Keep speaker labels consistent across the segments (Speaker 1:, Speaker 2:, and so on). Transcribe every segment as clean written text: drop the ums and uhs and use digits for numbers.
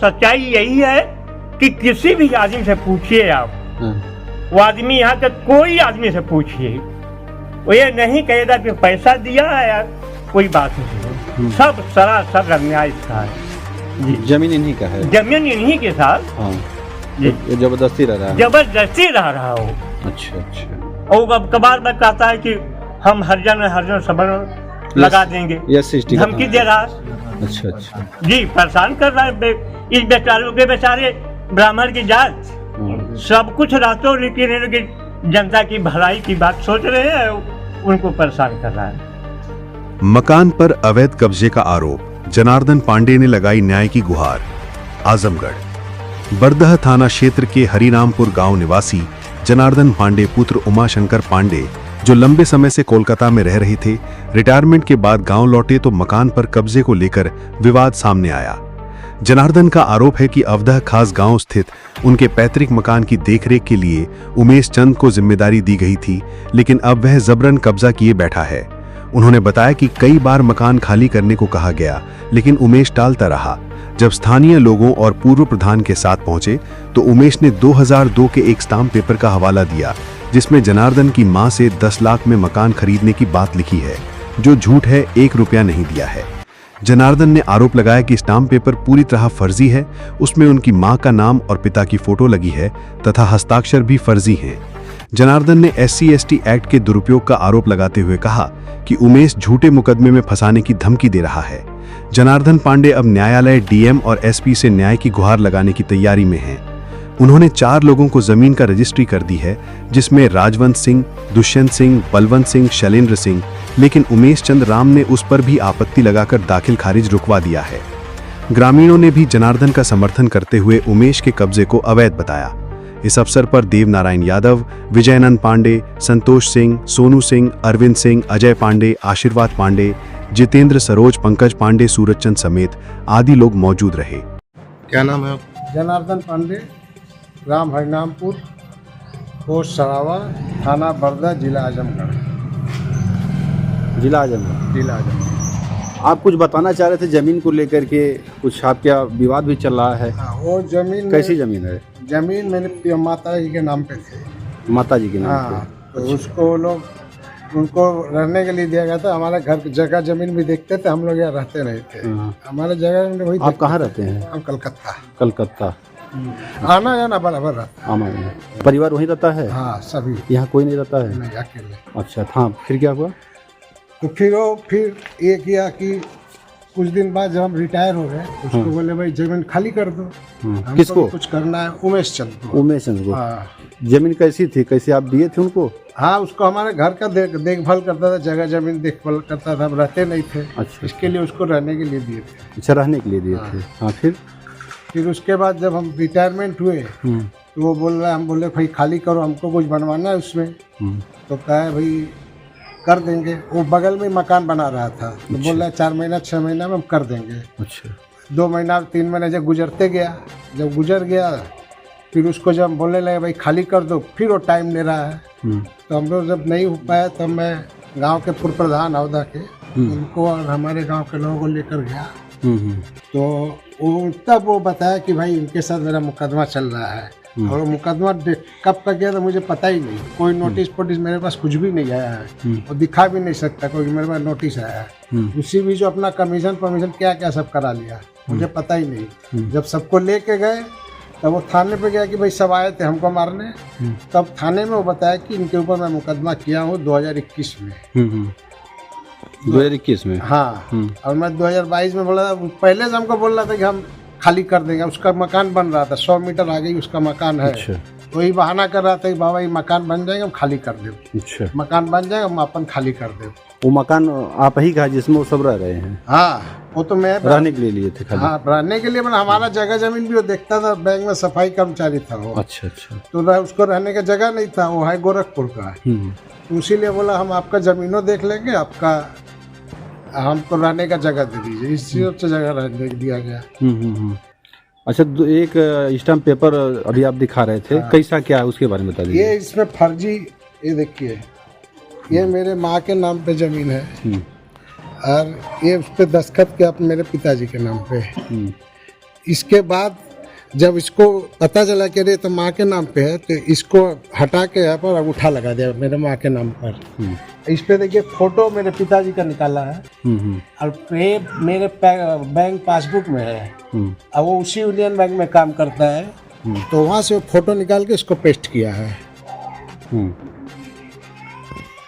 Speaker 1: सच्चाई यही है कि किसी भी आदमी से पूछिए आप, वो आदमी यहाँ के कोई आदमी से पूछिए, वो ये नहीं कहेगा कि पैसा दिया है यार, कोई बात नहीं। सब सरासर अन्याय था।
Speaker 2: जमीन इन्हीं का है?
Speaker 1: जमीन इन्हीं के साथ।
Speaker 2: हाँ। ये जबरदस्ती रह रहा है?
Speaker 1: जबरदस्ती रह रहा हो।
Speaker 2: अच्छा अच्छा।
Speaker 1: और अब कबार में कहता है कि हम हरिजन सब लगा देंगे, धमकी दे रहा है।
Speaker 2: अच्छा अच्छा
Speaker 1: जी, परेशान कर रहा है इस बेचारे ब्राह्मण की जात। सब कुछ रातों लेकिन जनता की भलाई की बात सोच रहे हैं, उनको परेशान कर रहा है।
Speaker 3: मकान पर अवैध कब्जे का आरोप, जनार्दन पांडे ने लगाई न्याय की गुहार। आजमगढ़ बरदह थाना क्षेत्र के हरिरामपुर गांव निवासी जनार्दन पांडे पुत्र उमाशंकर पांडे, जो लंबे समय से कोलकाता में रह रहे थे, रिटायरमेंट के बाद गांव लौटे तो मकान पर कब्जे को लेकर विवाद सामने आया। जनार्दन का आरोप है कि अवधह खास गांव स्थित उनके पैतृक मकान की देखरेख के लिए उमेश चंद को जिम्मेदारी दी गई थी, लेकिन अब वह जबरन कब्जा किए बैठा है। उन्होंने बताया कि कई बार मकान खाली करने को कहा गया, लेकिन उमेश टालता रहा। जब स्थानीय लोगों और पूर्व प्रधान के साथ पहुंचे तो उमेश ने 2002 के एक स्टाम्प पेपर का हवाला दिया, जिसमें जनार्दन की मां से 10 लाख में मकान खरीदने की बात लिखी है, जो झूठ है। 1 रुपया नहीं दिया है। जनार्दन ने आरोप लगाया कि स्टाम्प पेपर पूरी तरह फर्जी है, उसमें उनकी मां का नाम और पिता की फोटो लगी है तथा हस्ताक्षर भी फर्जी हैं। जनार्दन ने SC/ST एक्ट के दुरुपयोग का आरोप लगाते हुए कहा कि उमेश झूठे मुकदमे में फंसाने की धमकी दे रहा है। जनार्दन पांडे अब न्यायालय, DM और SP से न्याय की गुहार लगाने की तैयारी में हैं। उन्होंने 4 लोगों को जमीन का रजिस्ट्री कर दी है, जिसमें राजवंत सिंह, दुष्यंत सिंह, बलवंत सिंह, शैलेंद्र सिंह, लेकिन उमेश चंद राम ने उस पर भी आपत्ति लगाकर दाखिल खारिज रुकवा दिया है। ग्रामीणों ने भी जनार्दन का समर्थन करते हुए उमेश के कब्जे को अवैध बताया। इस अवसर पर देव नारायण यादव, विजयनंद पांडे, संतोष सिंह, सोनू सिंह, अरविंद सिंह, अजय पांडे, आशीर्वाद पांडे, जितेंद्र, सरोज, पंकज पांडे, सूरजचंद समेत आदि लोग मौजूद रहे।
Speaker 4: क्या नाम है?
Speaker 5: जनार्दन पांडे, ग्राम हरिनामपुर, पोस्ट सरावा, थाना बरदह, जिला आजमगढ़।
Speaker 2: जिला आजमगढ़।
Speaker 5: जिला आजमगढ़।
Speaker 2: आप कुछ बताना चाह रहे थे जमीन को लेकर के, कुछ आपका विवाद भी चल रहा है।
Speaker 5: वो जमीन
Speaker 2: कैसी जमीन है?
Speaker 5: जमीन मेरे माता जी के नाम पे थी।
Speaker 2: माता जी के नाम पे?
Speaker 5: तो उसको लोग उनको रहने के लिए दिया गया था। हमारे घर की जगह जमीन भी देखते थे, हम लोग यहाँ रहते नहीं थे। हमारे जगह वही।
Speaker 2: आप कहाँ रहते हैं?
Speaker 5: हम कलकत्ता।
Speaker 2: कलकत्ता।
Speaker 5: आना जाना बराबर रहता
Speaker 2: है। परिवार वहीं रहता है?
Speaker 5: हाँ, सभी।
Speaker 2: यहाँ कोई नहीं रहता है?
Speaker 5: नहीं, अकेले।
Speaker 2: अच्छा, हाँ, फिर क्या हुआ?
Speaker 5: तो फिर ये किया कि कुछ दिन बाद जब हम रिटायर हो गए, उसको बोले भाई जमीन खाली कर दो।
Speaker 2: किसको?
Speaker 5: कुछ करना है। उमेश चंद को।
Speaker 2: उमेश चंद को?
Speaker 5: हाँ।
Speaker 2: जमीन कैसी थी? कैसे आप दिए थे उनको?
Speaker 5: हाँ, उसको हमारे घर का देखभाल करता था, जगह जमीन देखभाल करता था। हम रहते नहीं थे।
Speaker 2: अच्छा।
Speaker 5: इसके लिए उसको रहने के लिए दिए थे।
Speaker 2: अच्छा, रहने के लिए दिए थे। हाँ,
Speaker 5: फिर उसके बाद जब हम रिटायरमेंट हुए तो वो बोल रहा है, हम बोले भाई खाली करो, हमको कुछ बनवाना है उसमें। तो कहा है भाई कर देंगे। वो बगल में मकान बना रहा था। तो बोल रहा है 4 महीना 6 महीना में हम कर देंगे।
Speaker 2: अच्छा।
Speaker 5: 2 महीना 3 महीने जब गुजरते गया, जब गुजर गया फिर उसको जब बोलने लगे भाई खाली कर दो, फिर वो टाइम ले रहा है। तो हम लोग जब नहीं हो पाया तब मैं गांव के पूर्व प्रधान अवधा के, उनको और हमारे गांव के लोगों को लेकर गया। तो तब वो बताया कि भाई इनके साथ मेरा मुकदमा चल रहा है। और मुकदमा कब का गया था मुझे पता ही नहीं। कोई नोटिस पोटिस मेरे पास कुछ भी नहीं आया है और दिखा भी नहीं सकता कोई मेरे पास नोटिस आया है। उसी भी जो अपना कमीशन परमिशन क्या क्या सब करा लिया, मुझे पता ही नहीं। जब सबको लेके गए तब वो थाने पे गया कि भाई सब आए थे हमको मारने। तब थाने में वो बताया कि इनके ऊपर मैं मुकदमा किया हूँ 2021 में।
Speaker 2: 2021 में?
Speaker 5: हाँ। और मैं 2022 में बोला था। पहले से हमको बोल रहा था कि हम खाली कर देंगे। उसका मकान बन रहा था, 100 मीटर आगे ही उसका मकान है।
Speaker 2: अच्छा।
Speaker 5: वही बहाना कर रहा था कि बाबा ये मकान बन जाएगा, हम खाली कर दें।
Speaker 2: अच्छा।
Speaker 5: मकान बन जाएगा, हम अपन खाली कर दें।
Speaker 2: वो मकान आप ही का जिसमें वो सब रह रहे हैं?
Speaker 5: हाँ, वो तो मैं
Speaker 2: रहने के लिए लिए थे खाली?
Speaker 5: हाँ, रहने के लिए। हमारा जगह जमीन भी वो देखता था। बैंक में सफाई कर्मचारी था वो।
Speaker 2: अच्छा अच्छा।
Speaker 5: तो उसको रहने का जगह नहीं था। वो है गोरखपुर का। तो इसीलिए बोला हम आपका जमीनों देख लेंगे, आपका हमको रहने का जगह दे दीजिए। इस से जगह रहने दिया गया।
Speaker 2: अच्छा, एक स्टाम्प पेपर अभी आप दिखा रहे थे। हाँ। कैसा क्या है उसके बारे में बता दीजिए।
Speaker 5: ये इसमें फर्जी, ये देखिए, ये मेरे माँ के नाम पे जमीन है और ये उस पर दस्तखत किया मेरे पिताजी के नाम पे। इसके बाद जब इसको पता चला कि अरे तो माँ के नाम पे है, तो इसको हटा के यहाँ पर अंगूठा लगा दिया मेरे माँ के नाम पर। इस पे देखिए फोटो मेरे पिताजी का निकाला है और ये मेरे बैंक पासबुक में है। अब वो उसी यूनियन बैंक में काम करता है, तो वहाँ से वो फोटो निकाल के इसको पेस्ट किया है।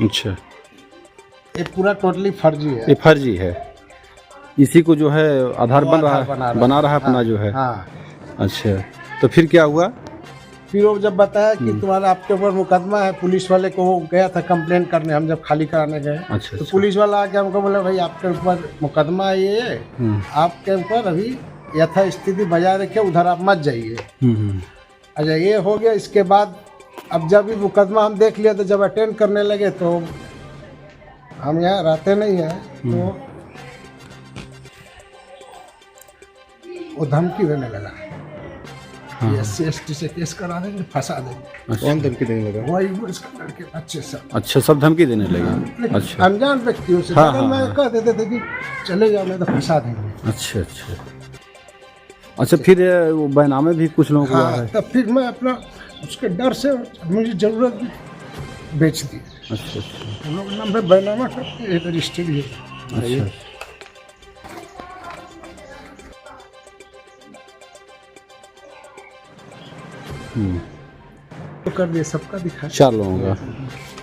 Speaker 2: अच्छा,
Speaker 5: ये पूरा टोटली फर्जी है।
Speaker 2: ये फर्जी है, इसी को जो है आधार बना रहा है अपना जो है।
Speaker 5: हाँ।
Speaker 2: अच्छा, तो फिर क्या हुआ?
Speaker 5: फिर वो जब बताया कि तुम्हारा आपके ऊपर मुकदमा है, पुलिस वाले को वो गया था कंप्लेंट करने, हम जब खाली कराने गए।
Speaker 2: अच्छा,
Speaker 5: तो पुलिस वाला आके हमको बोला भाई आपके ऊपर मुकदमा है, ये आपके ऊपर अभी यथा स्थिति बजाय रखे, उधर आप मत जाइए। अच्छा, ये हो गया। इसके बाद अब जब भी मुकदमा हम देख लिया, तो जब अटेंड करने लगे तो हम यहाँ रहते नहीं हैं, तो वो धमकी देने लगा, SC/ST से केस करा देंगे, फंसा देंगे।
Speaker 2: कौन धमकी देने लगा?
Speaker 5: वही इसका लड़के बच्चे सब।
Speaker 2: अच्छा, सब धमकी देने लगे। अच्छा,
Speaker 5: अनजान व्यक्तियों से मैं कह देते थे कि चले जाओ, नहीं तो फंसा देंगे।
Speaker 2: अच्छा अच्छा अच्छा, फिर वो बैनामे भी कुछ लोगों को
Speaker 5: हाँ, तब फिर मैं अपना उसके डर से मुझे जरूरत बेच दी।
Speaker 2: अच्छा अच्छा,
Speaker 5: हम लोग नाम पे बैनामा करके रजिस्टर्ड है।
Speaker 2: अच्छा,
Speaker 5: तो कर दिए, सबका दिखा।
Speaker 2: 4 लोगों का?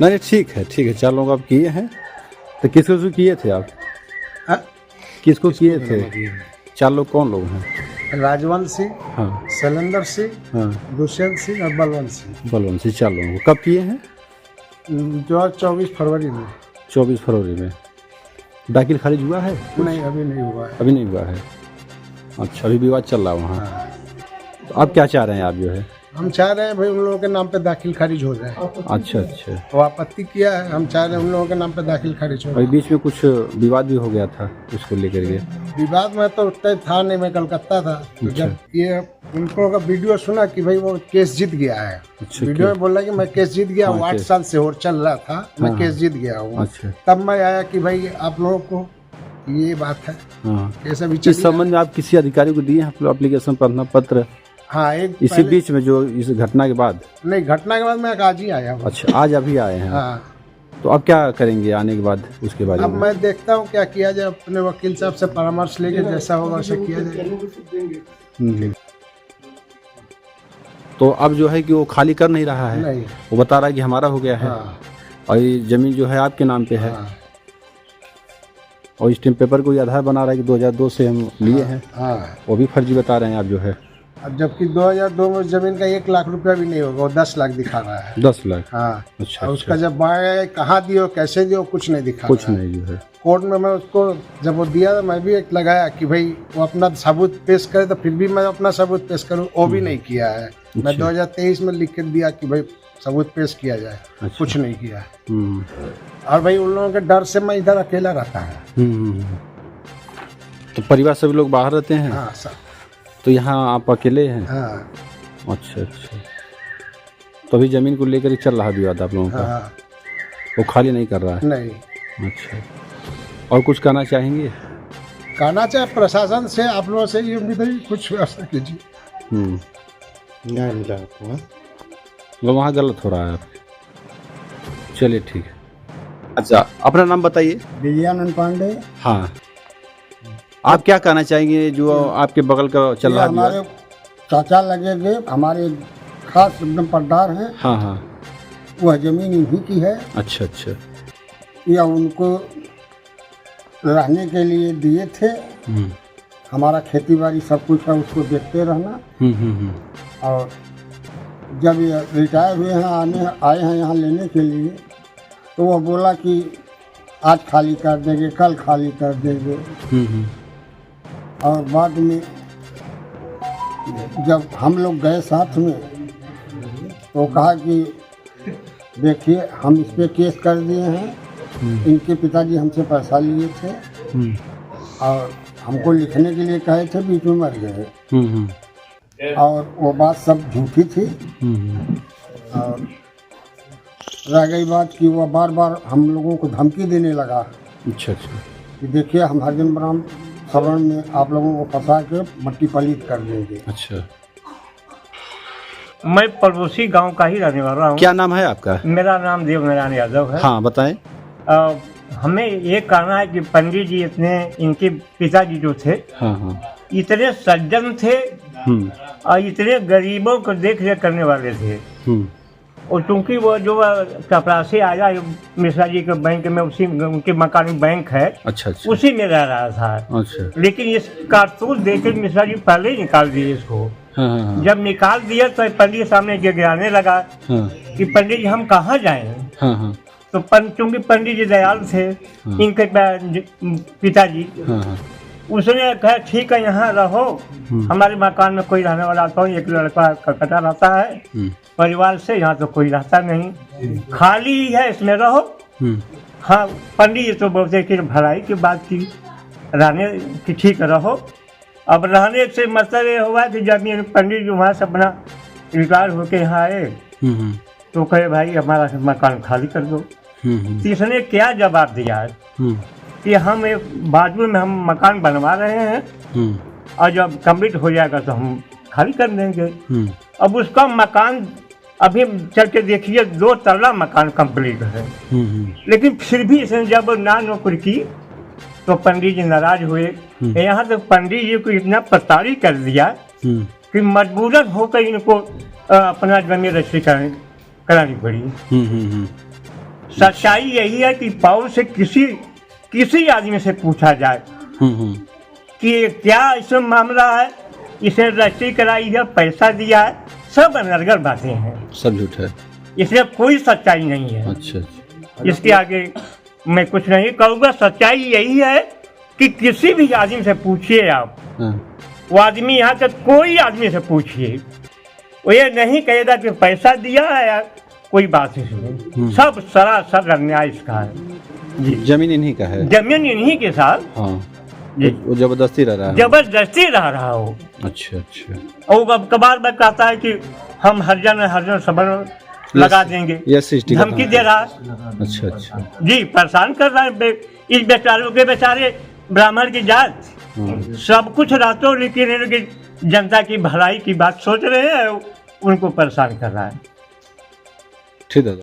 Speaker 2: नहीं, ठीक है 4 लोगों का आप किए हैं। तो किसको किए थे आप? किसको किए थे? 4 लोग कौन लोग हैं?
Speaker 5: राजवंत सिंह,
Speaker 2: हाँ,
Speaker 5: शैलेंद्र सिंह,
Speaker 2: हाँ,
Speaker 5: दुष्यंत सिंह और बलवंत सिंह।
Speaker 2: 4 लोगों को। कब किए हैं?
Speaker 5: 24 फरवरी में।
Speaker 2: 24 फरवरी में। दाखिल खारिज हुआ है?
Speaker 5: नहीं, अभी नहीं हुआ है।
Speaker 2: अभी नहीं हुआ है। अच्छा, अभी विवाद चल रहा है वहाँ। तो आप क्या चाह रहे हैं आप जो है?
Speaker 5: हम चाह रहे हैं भाई उन लोगों के नाम पे दाखिल खारिज हो जाए।
Speaker 2: अच्छा अच्छा,
Speaker 5: वो आपत्ति किया है, हम चाह रहे हैं उन लोगों के नाम पे दाखिल खारिज हो
Speaker 2: अभी बीच में कुछ विवाद भी हो गया था उसको लेकर के।
Speaker 5: विवाद में तो उतना था नहीं, मैं कलकत्ता था। तो जब ये उन लोगों का वीडियो सुना कि भाई वो केस जीत गया है।
Speaker 2: अच्छा,
Speaker 5: वीडियो में बोला कि मैं केस जीत गया हूँ, 8 साल से और चल रहा था, मैं केस जीत गया हूँ।
Speaker 2: अच्छा,
Speaker 5: तब मैं आया कि भाई आप लोगों को ये बात है।
Speaker 2: हाँ,
Speaker 5: ऐसा भी
Speaker 2: इस संबंध में आप किसी अधिकारी को दिए हैं एप्लीकेशन, प्रार्थना पत्र?
Speaker 5: हाँ, एक
Speaker 2: इसी बीच में जो इस घटना के बाद?
Speaker 5: नहीं, घटना के बाद मैं आज ही आया हूँ।
Speaker 2: अच्छा, आज अभी आए हैं।
Speaker 5: हाँ,
Speaker 2: तो अब क्या करेंगे आने के बाद उसके बारे
Speaker 5: अब
Speaker 2: में?
Speaker 5: मैं देखता हूँ क्या किया जाए, अपने वकील साहब से परामर्श लेके जैसा होगा वैसा किया जाए।
Speaker 2: तो अब जो है कि वो खाली कर नहीं रहा है?
Speaker 5: नहीं,
Speaker 2: वो बता रहा है कि हमारा हो गया है।
Speaker 5: हाँ,
Speaker 2: और ये जमीन जो है आपके नाम पे है।
Speaker 5: हाँ,
Speaker 2: और स्टैम्प पेपर को ये आधार बना रहा है कि 2002 से हम लिए हैं।
Speaker 5: हाँ।
Speaker 2: वो भी फर्जी बता रहे हैं आप जो है।
Speaker 5: अब जबकि 2002 में जमीन का 1 लाख रुपया भी नहीं होगा, वो 10 लाख दिखा रहा है।
Speaker 2: 10 लाख?
Speaker 5: हाँ।
Speaker 2: अच्छा,
Speaker 5: और उसका जब मांगा कहाँ दियो, कैसे दियो, कुछ नहीं दिखा
Speaker 2: कुछ
Speaker 5: रहा है।
Speaker 2: नहीं जो है।
Speaker 5: कोर्ट में मैं उसको जब वो दिया तो मैं भी एक लगाया कि भाई वो अपना सबूत पेश करे, तो फिर भी मैं अपना सबूत पेश करूँ, वो भी नहीं किया है। मैं 2023 में लिख के दिया कि भाई सबूत पेश किया जाए।
Speaker 2: अच्छा।
Speaker 5: कुछ नहीं किया। और भाई उन लोगों के डर से मैं इधर अकेला रहता है।
Speaker 2: तो परिवार सभी लोग बाहर रहते हैं?
Speaker 5: हाँ सर।
Speaker 2: तो यहाँ आप अकेले हैं?
Speaker 5: हाँ।
Speaker 2: अच्छा अच्छा, तो अभी जमीन को लेकर चल रहा विवाद आप लोगों का?
Speaker 5: हाँ।
Speaker 2: वो खाली नहीं कर रहा है?
Speaker 5: नहीं।
Speaker 2: अच्छा, और कुछ कहना चाहेंगे?
Speaker 5: कहना चाहे प्रशासन से, आप लोगों से ये उम्मीद है कि कुछ व्यवस्था कीजिए।
Speaker 2: न्याय मिला आपको? मतलब वहाँ गलत हो रहा है। चलिए ठीक है। अच्छा, अपना नाम बताइए।
Speaker 5: विजयानंद पांडे।
Speaker 2: हाँ, आप क्या कहना चाहेंगे जो आपके बगल का चल रहा है?
Speaker 5: हमारे चाचा लगेंगे, हमारे खास एकदम पट्टार हैं।
Speaker 2: हाँ हाँ,
Speaker 5: वह जमीन इन्हीं की है।
Speaker 2: अच्छा अच्छा,
Speaker 5: या उनको रहने के लिए दिए थे। हमारा खेती बाड़ी सब कुछ है, उसको देखते रहना। और जब ये रिटायर हुए हैं, आए हैं यहाँ लेने के लिए, तो वो बोला कि आज खाली कर देंगे, कल खाली कर देंगे। और बाद में जब हम लोग गए साथ में, तो कहा कि देखिए हम इस पे केस कर दिए हैं, इनके पिताजी हमसे पैसा लिए थे और हमको लिखने के लिए कहे थे, बीच में मर गए। और वो बात सब झूठी थी। और रह गई बात कि वह बार बार हम लोगों को धमकी देने लगा।
Speaker 2: अच्छा अच्छा,
Speaker 5: कि देखिए हम हरजन राम खबर में आप लोगों को फंसा के मट्टी पलीत कर देंगे।
Speaker 2: अच्छा,
Speaker 1: मैं पड़ोसी गांव का ही रहने वाला हूँ।
Speaker 2: क्या नाम है आपका?
Speaker 1: मेरा नाम देवनारायण यादव है।
Speaker 2: हाँ बताएं।
Speaker 1: हमें ये कहना है कि पंडित जी इतने, इनके पिताजी जो थे,
Speaker 2: हाँ हाँ,
Speaker 1: इतने सज्जन थे और इतने गरीबों को देख रेख करने वाले थे। और चूंकि वो जो चपरासी आया मिश्रा जी के बैंक में, उसी उनके मकान में बैंक है,
Speaker 2: अच्छा अच्छा,
Speaker 1: उसी में रह रहा था।
Speaker 2: अच्छा,
Speaker 1: लेकिन इस कारतूस देकर मिश्रा जी पहले ही निकाल दिए इसको।
Speaker 2: हाँ हाँ,
Speaker 1: जब निकाल दिया तो पंडित सामने गिराने लगा
Speaker 2: हाँ
Speaker 1: कि पंडित जी हम कहाँ जाएं।
Speaker 2: हाँ हाँ,
Speaker 1: तो चूंकि पंडित जी दयालु थे, इनके पिताजी,
Speaker 2: हाँ,
Speaker 1: उसने कहा ठीक है यहाँ रहो, हमारे मकान में कोई रहने वाला तो एक लड़का कलकत्ता रहता है परिवार से, यहाँ तो कोई रहता नहीं, खाली ही है, इसमें रहो। हाँ, पंडित जी तो बोलते कि भलाई की बात की, रहने की ठीक रहो। अब रहने से मतलब ये हुआ कि जब ये पंडित जी वहाँ से अपना रिटायर होके यहाँ आए तो कहे भाई हमारा मकान खाली कर दो। तो इसने क्या जवाब दिया है कि हम एक बाजू में हम मकान बनवा रहे हैं और जब कंप्लीट हो जाएगा तो हम खाली कर देंगे। अब उसका मकान अभी चल के देखिए 2 तल्ला मकान कंप्लीट है, लेकिन फिर भी इसने जब ना नौकरी की तो पंडित जी नाराज हुए। यहाँ तो पंडित जी को इतना प्रताड़ित कर दिया कि मजबूरन होकर इनको अपना जमीन रजिस्ट्री करानी पड़ी। सच्चाई यही है कि पाउल से किसी आदमी से पूछा जाए कि क्या इसमें मामला है, इसे रजिस्ट्री कराई है, पैसा दिया है, सब अनर्गल बातें हैं,
Speaker 2: सब झूठ है,
Speaker 1: इसमें कोई सच्चाई नहीं है।
Speaker 2: अच्छा अच्छा,
Speaker 1: इसके आगे मैं कुछ नहीं कहूँगा। सच्चाई यही है कि किसी भी आदमी से पूछिए आप, वो आदमी यहाँ तक कोई आदमी से पूछिए, वो ये नहीं कहेगा कि पैसा दिया है या कोई बात नहीं। सब सरासर अन्याय इसका है जी।
Speaker 2: जमीन इन्हीं का है,
Speaker 1: जमीन इन्हीं के साथ,
Speaker 2: हाँ
Speaker 1: जी।
Speaker 2: वो जबरदस्ती रह रहा है,
Speaker 1: जबरदस्ती रह रहा हो।
Speaker 2: अच्छा अच्छा,
Speaker 1: और अब कबार में कहता है कि हम हरिजन सबर लगा देंगे, धमकी दे रहा है।
Speaker 2: अच्छा अच्छा
Speaker 1: जी, परेशान कर रहा है इस बेचारों के, बेचारे ब्राह्मण की जात, सब कुछ रहते, लेकिन इनकी जनता की भलाई की बात सोच रहे हैं, उनको परेशान कर रहा है।
Speaker 2: ठीक है।